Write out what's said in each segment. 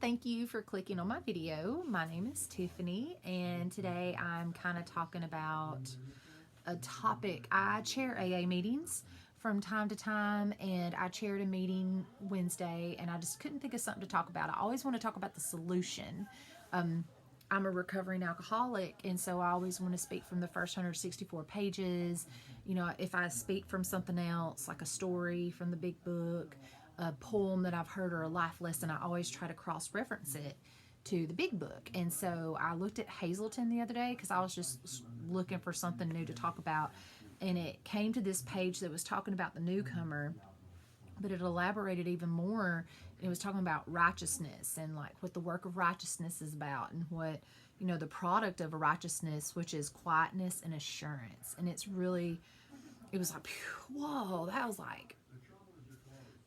Thank you for clicking on my video. My name is Tiffany, and today I'm kind of talking about a topic. I chair AA meetings from time to time, and I chaired a meeting Wednesday, and I just couldn't think of something to talk about. I always want to talk about the solution. I'm a recovering alcoholic, and so I always want to speak from the first 164 pages. You know, if I speak from something else, like a story from the big book, a poem that I've heard, or a life lesson, I always try to cross-reference it to the big book. And so I looked at Hazleton the other day because I was just looking for something new to talk about, and it came to this page that was talking about the newcomer, but it elaborated even more. It was talking about righteousness and like what the work of righteousness is about, and what, you know, the product of a righteousness, which is quietness and assurance. And it was like, whoa, that was like,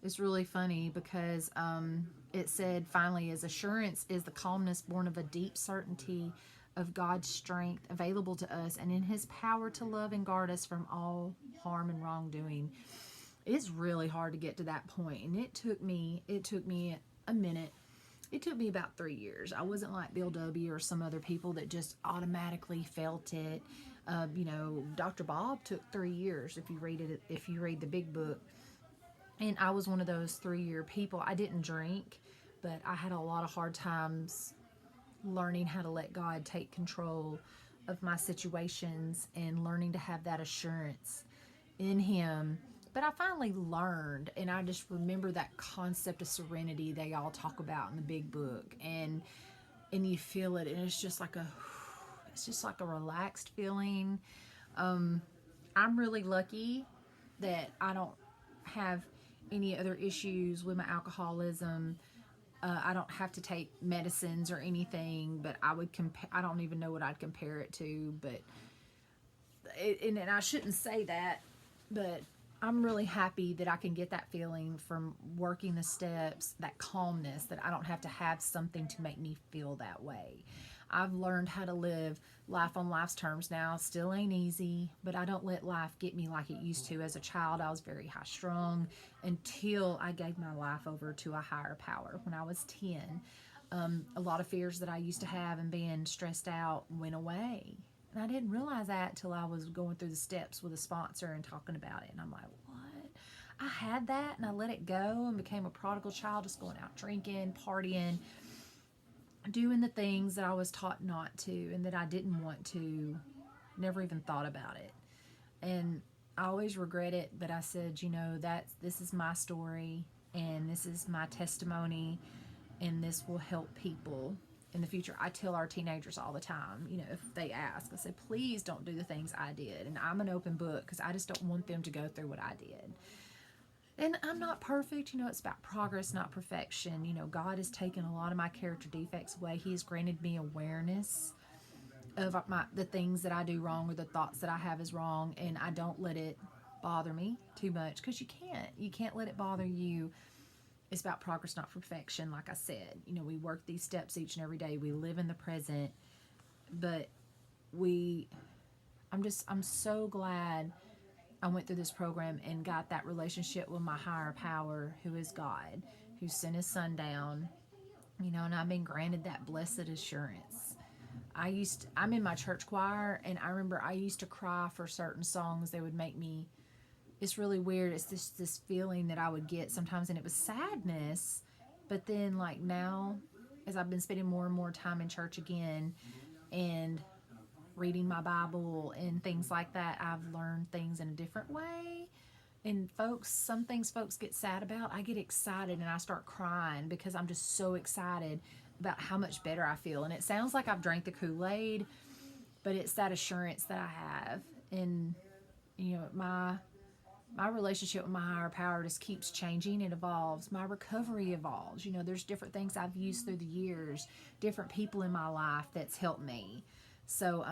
it's really funny because it said, finally, as assurance is the calmness born of a deep certainty of God's strength available to us and in his power to love and guard us from all harm and wrongdoing. It's really hard to get to that point, and it took me a minute. It took me about 3 years. I wasn't like Bill W. or some other people that just automatically felt it. Dr. Bob took 3 years if you read the big book. And I was one of those 3-year people. I didn't drink, but I had a lot of hard times learning how to let God take control of my situations and learning to have that assurance in him. But I finally learned, and I just remember that concept of serenity they all talk about in the big book, and you feel it, and it's just like a relaxed feeling. I'm really lucky that I don't have any other issues with my alcoholism. I don't have to take medicines or anything, but I don't even know what I'd compare it to, but and I shouldn't say that, but I'm really happy that I can get that feeling from working the steps, that calmness, that I don't have to have something to make me feel that way. I've learned how to live life on life's terms now. Still ain't easy, but I don't let life get me like it used to. As a child, I was very high strung until I gave my life over to a higher power. When I was 10, a lot of fears that I used to have and being stressed out went away. And I didn't realize that until I was going through the steps with a sponsor and talking about it. And I'm like, what? I had that and I let it go and became a prodigal child, just going out drinking, partying, doing the things that I was taught not to and that I didn't want to. Never even thought about it. And I always regret it, but I said, this is my story and this is my testimony, and this will help people in the future. I tell our teenagers all the time, if they ask, I say, please don't do the things I did. And I'm an open book because I just don't want them to go through what I did. And I'm not perfect. It's about progress, not perfection. God has taken a lot of my character defects away. He has granted me awareness of the things that I do wrong or the thoughts that I have is wrong. And I don't let it bother me too much, because you can't. You can't let it bother you. It's about progress, not perfection. Like I said, we work these steps each and every day. We live in the present. But I'm so glad I went through this program and got that relationship with my higher power, who is God, who sent his son down, and I've been granted that blessed assurance. I'm in my church choir, and I remember I used to cry for certain songs. They would make me, it's really weird. It's this feeling that I would get sometimes, and it was sadness. But then, like now, as I've been spending more and more time in church again and reading my Bible and things like that, I've learned things in a different way. And some things folks get sad about, I get excited and I start crying because I'm just so excited about how much better I feel. And it sounds like I've drank the Kool-Aid, but it's that assurance that I have. And my relationship with my higher power just keeps changing. It evolves. My recovery evolves. There's different things I've used through the years, different people in my life that's helped me. So,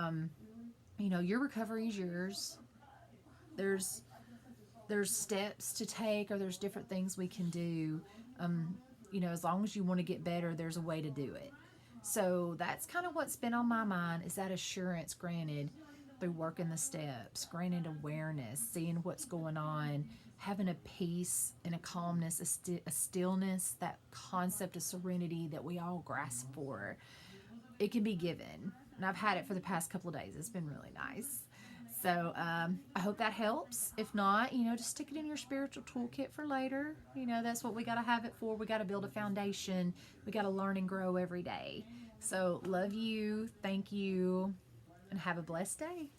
your recovery is yours. There's steps to take, or there's different things we can do. As long as you want to get better, there's a way to do it. So that's kind of what's been on my mind, is that assurance granted through working the steps, granted awareness, seeing what's going on, having a peace and a calmness, a stillness, that concept of serenity that we all grasp for. It can be given. And I've had it for the past couple of days. It's been really nice. So I hope that helps. If not, just stick it in your spiritual toolkit for later. That's what we got to have it for. We got to build a foundation. We got to learn and grow every day. So love you. Thank you. And have a blessed day.